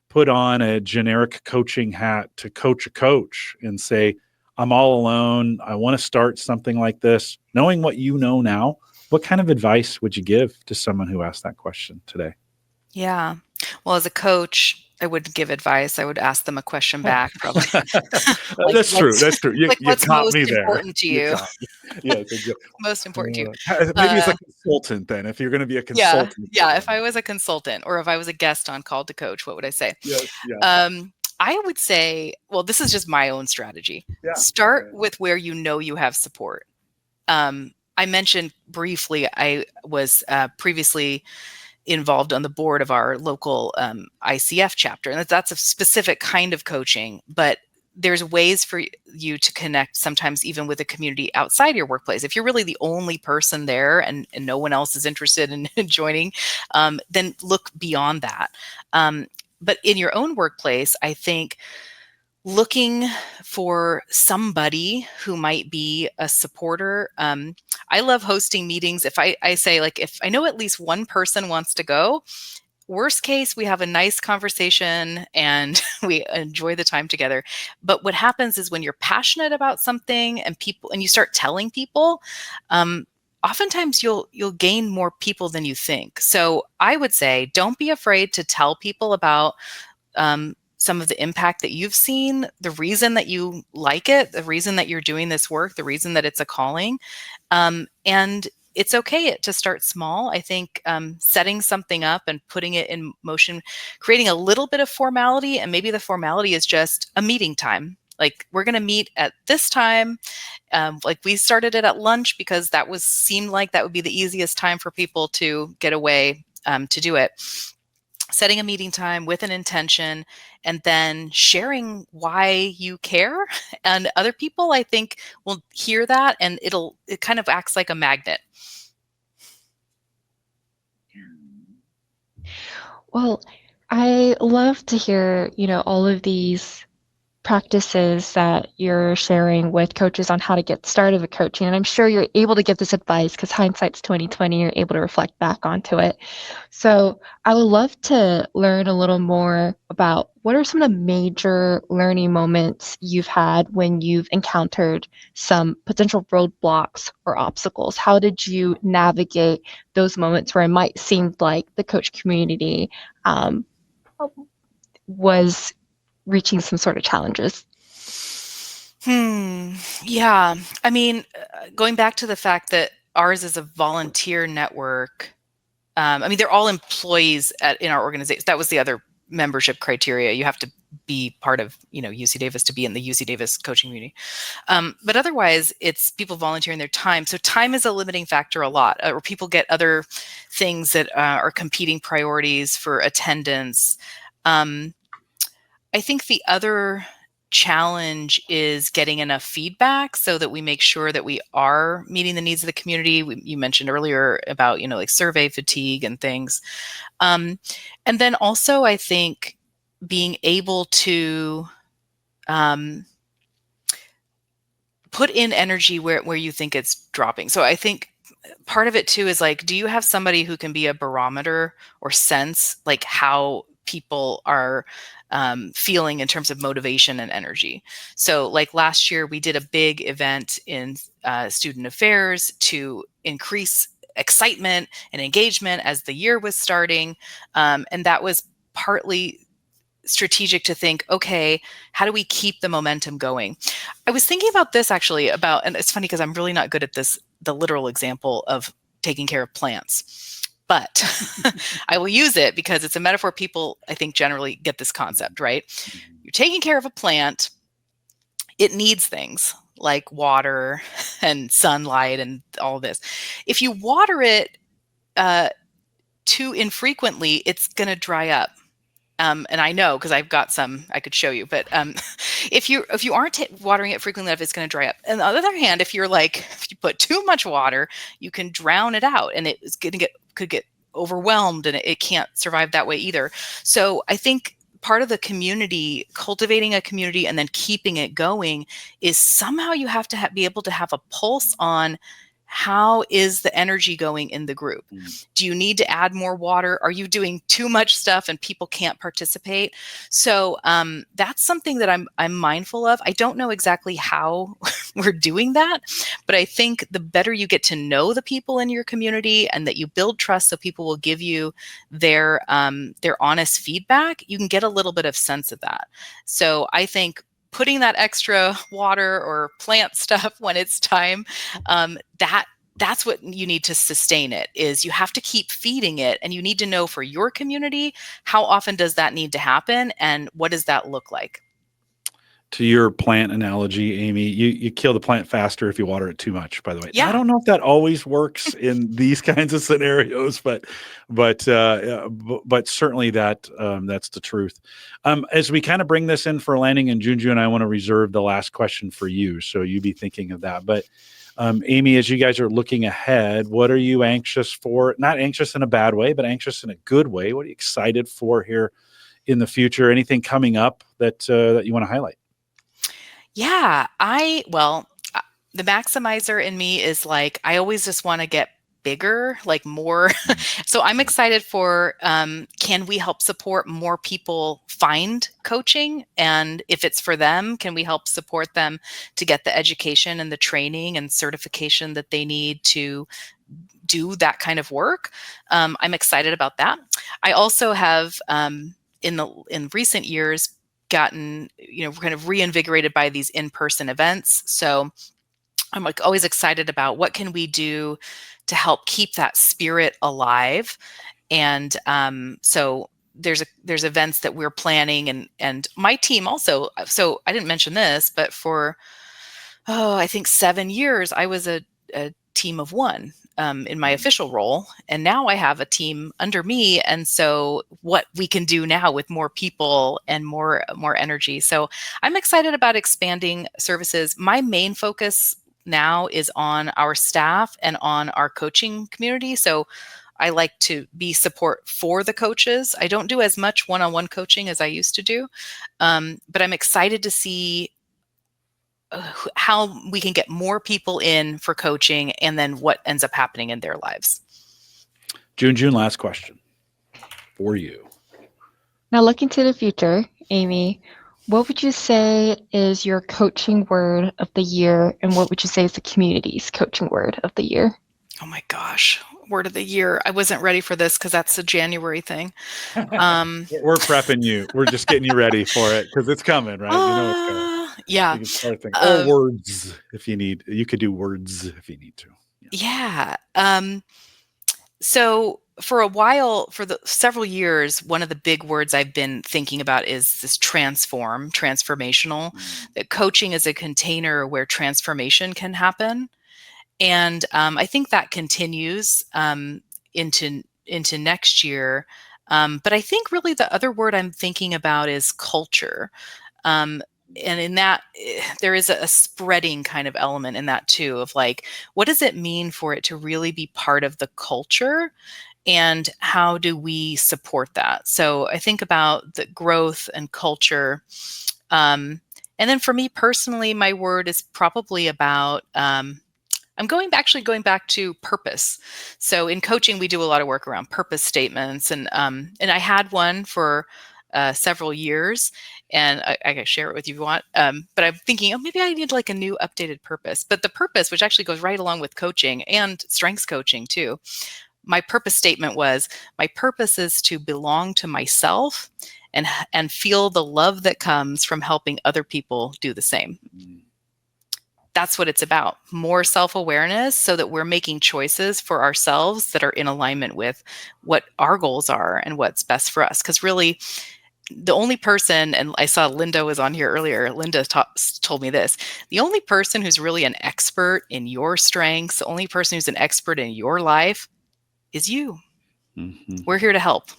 Speaker 1: put on a generic coaching hat to coach a coach and say, I'm all alone, I want to start something like this, knowing what you know now, what kind of advice would you give to someone who asked that question today?
Speaker 3: Yeah. Well, as a coach, I wouldn't give advice. I would ask them a question back, probably.
Speaker 1: That's true. That's true. You
Speaker 3: what's
Speaker 1: caught
Speaker 3: most
Speaker 1: me there.
Speaker 3: important to you?
Speaker 1: Yes, exactly.
Speaker 3: Most important to you.
Speaker 1: Maybe it's a consultant then, if you're going to be a consultant.
Speaker 3: Yeah. If I was a consultant, or if I was a guest on Called to Coach, what would I say?
Speaker 1: Yes, yeah.
Speaker 3: I would say, well, this is just my own strategy. Yeah. Start with where you know you have support. I mentioned briefly, I was previously involved on the board of our local ICF chapter, and that's a specific kind of coaching, but there's ways for you to connect sometimes even with a community outside your workplace. If you're really the only person there and no one else is interested in joining, then look beyond that. But in your own workplace, I think looking for somebody who might be a supporter. I love hosting meetings. If I say, like, if I know at least one person wants to go, worst case, we have a nice conversation and we enjoy the time together. But what happens is when you're passionate about something and you start telling people, oftentimes you'll gain more people than you think. So I would say, don't be afraid to tell people about some of the impact that you've seen, the reason that you like it, the reason that you're doing this work, the reason that it's a calling. And it's okay to start small. I think setting something up and putting it in motion, creating a little bit of formality, and maybe the formality is just a meeting time. Like, we're going to meet at this time. Like, we started it at lunch because seemed like that would be the easiest time for people to get away to do it. Setting a meeting time with an intention, and then sharing why you care. And other people, I think, will hear that, and it kind of acts like a magnet.
Speaker 2: Well, I love to hear, all of these practices that you're sharing with coaches on how to get started with coaching. And I'm sure you're able to give this advice because hindsight's 2020, you're able to reflect back onto it. So I would love to learn a little more about what are some of the major learning moments you've had when you've encountered some potential roadblocks or obstacles. How did you navigate those moments where it might seem like the coach community was reaching some sort of challenges?
Speaker 3: Yeah. I mean, going back to the fact that ours is a volunteer network. They're all employees in our organization. That was the other membership criteria. You have to be part of, UC Davis to be in the UC Davis coaching community. But otherwise, it's people volunteering their time. So time is a limiting factor a lot, or people get other things that are competing priorities for attendance. I think the other challenge is getting enough feedback so that we make sure that we are meeting the needs of the community. You mentioned earlier about, like survey fatigue and things. And then also, I think being able to put in energy where you think it's dropping. So I think part of it too is, like, do you have somebody who can be a barometer or sense like how people are feeling in terms of motivation and energy? So like last year, we did a big event in student affairs to increase excitement and engagement as the year was starting. And that was partly strategic to think, okay, how do we keep the momentum going? I was thinking about this actually and it's funny because I'm really not good at the literal example of taking care of plants. But I will use it because it's a metaphor people, I think, generally get this concept, right? You're taking care of a plant. it needs things like water and sunlight and all this. If you water it too infrequently, it's going to dry up. And I know because I've got some I could show you, but if you aren't watering it frequently enough, it's going to dry up. And on the other hand, if you put too much water, you can drown it out, and it's going to could get overwhelmed, and it can't survive that way either. So I think part of the community, cultivating a community and then keeping it going, is somehow you have to be able to have a pulse on how is the energy going in the group? Do you need to add more water? Are you doing too much stuff and people can't participate? So that's something that I'm mindful of. I don't know exactly how we're doing that, but I think the better you get to know the people in your community and that you build trust so people will give you their honest feedback, you can get a little bit of sense of that. So I think putting that extra water or plant stuff when it's time, that's what you need to sustain it. Is you have to keep feeding it, and you need to know for your community, how often does that need to happen and what does that look like?
Speaker 1: To your plant analogy, Amy, you kill the plant faster if you water it too much, by the way.
Speaker 3: Yeah.
Speaker 1: I don't know if that always works in these kinds of scenarios, but certainly that's the truth. As we kind of bring this in for landing, and Junju and I want to reserve the last question for you, so you be thinking of that. But Amy, as you guys are looking ahead, what are you anxious for? Not anxious in a bad way, but anxious in a good way. What are you excited for here in the future? Anything coming up that you want to highlight?
Speaker 3: Yeah, the maximizer in me is like, I always just want to get bigger, like more. So I'm excited for, can we help support more people find coaching? And if it's for them, can we help support them to get the education and the training and certification that they need to do that kind of work? I'm excited about that. I also have, in recent years, gotten, kind of reinvigorated by these in-person events. So I'm like always excited about what can we do to help keep that spirit alive. And so there's events that we're planning, and my team also. So I didn't mention this, but for I think 7 years I was a team of one in my official role, and now I have a team under me. And so what we can do now with more people and more energy. So I'm excited about expanding services. My main focus now is on our staff and on our coaching community. So I like to be support for the coaches. I don't do as much one-on-one coaching as I used to do, but I'm excited to see how we can get more people in for coaching, and then what ends up happening in their lives.
Speaker 1: June, last question for you.
Speaker 2: Now, looking to the future, Amy, what would you say is your coaching word of the year, and what would you say is the community's coaching word of the year?
Speaker 3: Oh my gosh, word of the year. I wasn't ready for this because that's a January thing.
Speaker 1: We're prepping you. We're just getting you ready for it because it's coming, right? It's coming.
Speaker 3: Yeah.
Speaker 1: You can start thinking, or words if you need. You could do words if you need to.
Speaker 3: Yeah. So for a while, for several years, one of the big words I've been thinking about is this transformational. That coaching is a container where transformation can happen. And I think that continues into next year. But I think really the other word I'm thinking about is culture. And in that, there is a spreading kind of element in that too, of like, what does it mean for it to really be part of the culture? And how do we support that? So I think about the growth and culture. And then for me personally, my word is probably about, I'm going back to purpose. So in coaching, we do a lot of work around purpose statements, and I had one for several years, and I can share it with you if you want. But I'm thinking, maybe I need like a new updated purpose. But the purpose, which actually goes right along with coaching and strengths coaching too, my purpose statement was, my purpose is to belong to myself and feel the love that comes from helping other people do the same. That's what it's about. More self-awareness so that we're making choices for ourselves that are in alignment with what our goals are and what's best for us. Because really, the only person, and I saw Linda was on here earlier, Linda told me this, the only person who's really an expert in your strengths, the only person who's an expert in your life is you.
Speaker 1: Mm-hmm.
Speaker 3: We're here to help.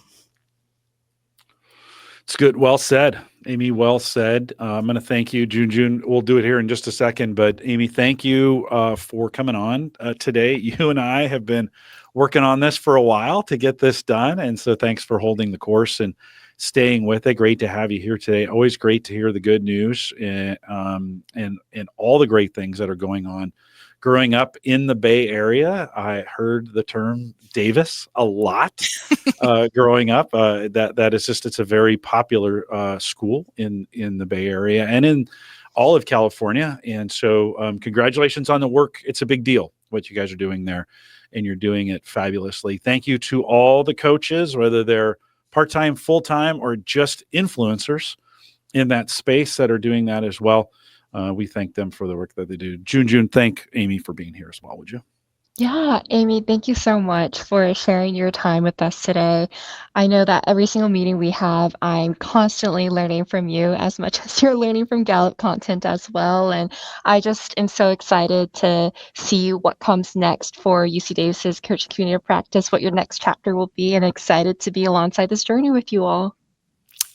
Speaker 1: It's good. Well said, Amy. Well said. I'm going to thank you, June. We'll do it here in just a second, but Amy, thank you for coming on today. You and I have been working on this for a while to get this done, and so thanks for holding the course and staying with it. Great to have you here today. Always great to hear the good news and all the great things that are going on. Growing up in the Bay Area, I heard the term Davis a lot. Growing up, that is just, it's a very popular school in the Bay Area and in all of California. And so congratulations on the work. It's a big deal what you guys are doing there, and you're doing it fabulously. Thank you to all the coaches, whether they're part-time, full-time, or just influencers in that space that are doing that as well. We thank them for the work that they do. June, thank Amy for being here as well, would you?
Speaker 2: Yeah, Amy, thank you so much for sharing your time with us today. I know that every single meeting we have, I'm constantly learning from you as much as you're learning from Gallup content as well. And I just am so excited to see what comes next for UC Davis's Coaching Community of Practice, what your next chapter will be, and excited to be alongside this journey with you all.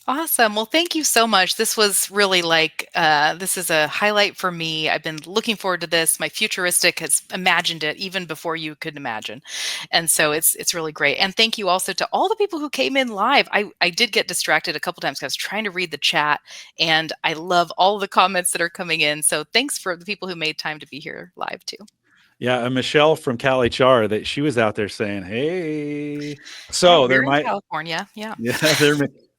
Speaker 3: Awesome. Well, thank you so much. This was really this is a highlight for me. I've been looking forward to this. My futuristic has imagined it even before you could imagine. And so it's really great. And thank you also to all the people who came in live. I did get distracted a couple times because I was trying to read the chat, and I love all the comments that are coming in. So thanks for the people who made time to be here live too.
Speaker 1: Yeah, and Michelle from Cal HR, that she was out there saying, "Hey." So
Speaker 3: Yeah,
Speaker 1: there
Speaker 3: we're in
Speaker 1: might,
Speaker 3: California. Yeah.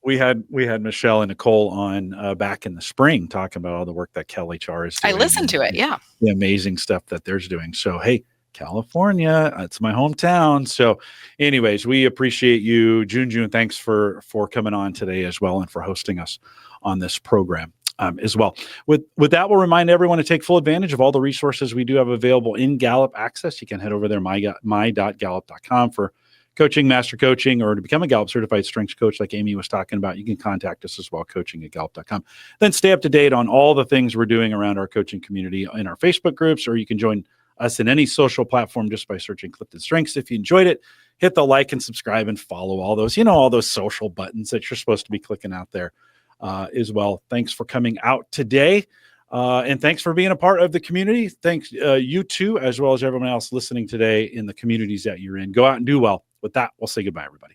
Speaker 1: we had Michelle and Nicole on back in the spring talking about all the work that Cal HR is doing.
Speaker 3: I listened to it. Yeah.
Speaker 1: The amazing stuff that they're doing. So hey, California, it's my hometown. So, anyways, we appreciate you, June. Thanks for coming on today as well, and for hosting us on this program. As well. With that, we'll remind everyone to take full advantage of all the resources we do have available in Gallup Access. You can head over there, my.gallup.com, for coaching, master coaching, or to become a Gallup certified strengths coach like Amy was talking about. You can contact us as well, coaching@gallup.com. Then stay up to date on all the things we're doing around our coaching community in our Facebook groups, or you can join us in any social platform just by searching CliftonStrengths. If you enjoyed it, hit the like and subscribe and follow all those social buttons that you're supposed to be clicking out there. As well. Thanks for coming out today. And thanks for being a part of the community. Thanks you too, as well as everyone else listening today in the communities that you're in. Go out and do well. With that, we'll say goodbye, everybody.